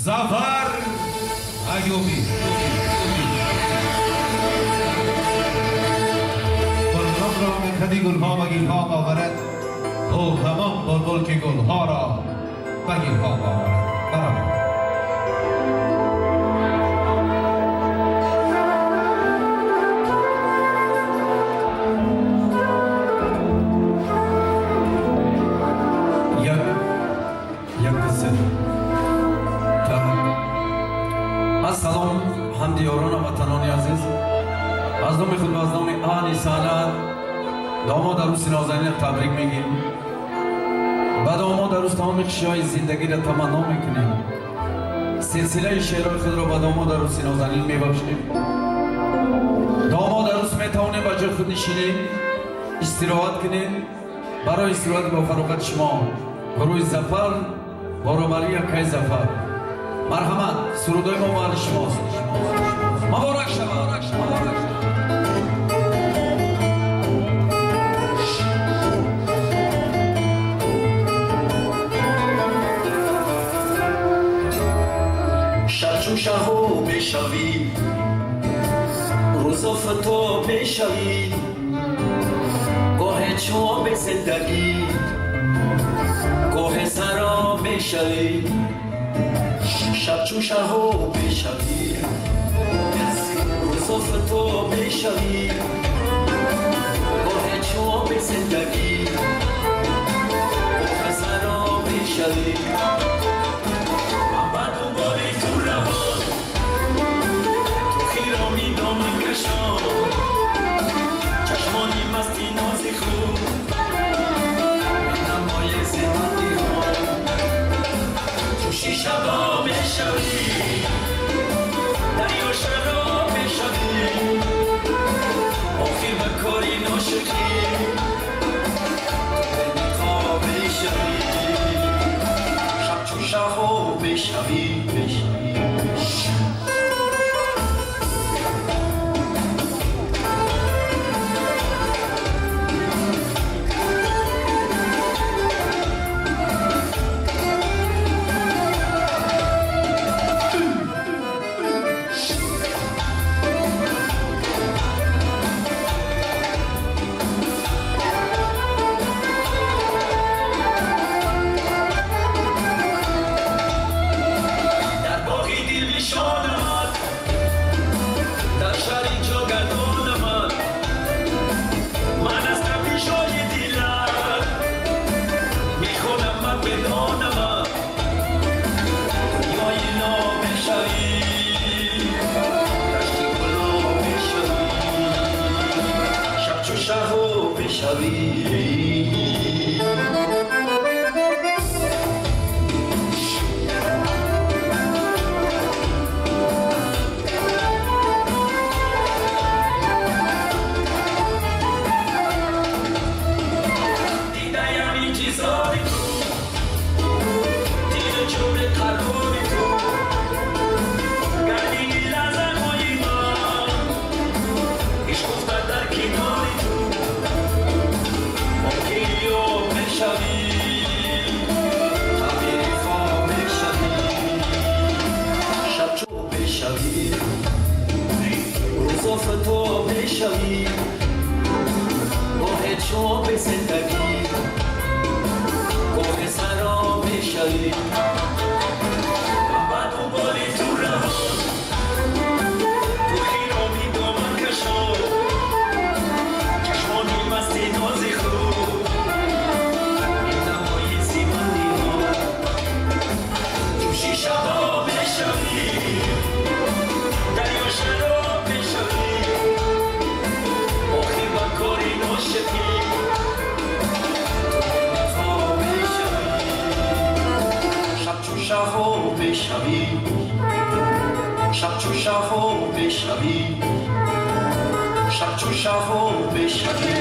Зафар Аюби. گلزن را میکدی گلها و گیلها آورد او همان بلبل که گلها را و گیلها آورد. برام سلام همدیاران و وطنان عزیز، از نام خود و از نام اهل سعادت داماد عروس نازنین تبریک میگیم. و داماد عروس تمام خوشی‌های زندگی را تمنا میکنیم. سلسله شعرهای خود را به داماد عروس نازنین میبخشیم. داماد عروس میتونه به جای خود نشینید، استراحت کنید. برای استراحت با فراغت شما گروه زفر برابری کی زفر مرحمت سرودای ما مال شماست. مبارک شما. شب چون شهو بشوی روزا فتو بشوی گاه چو به زندگی گاه سرا بشوی شب چون شهو بشوی روزا فتو بشوی گاه چو به زندگی گاه سرا بشوی چشمانی مستی نازی خوب نمای زندگی ها جوشی شبا بشوی دریا شرا بشوی آخر به کاری ناشکی به نقا بشوی شب چون شهو بشوی تو بشوی گاه چو به زندگی گاه سرا بشوی بعد باری تو روان تو خیرامی دامن کشو چشمانی مستی نازی خوب این نمای زیبانی ها جوشی شبا بشوی دریا شرا شهو بشوی شب چو شهو بشوی شب چو شهو بشوی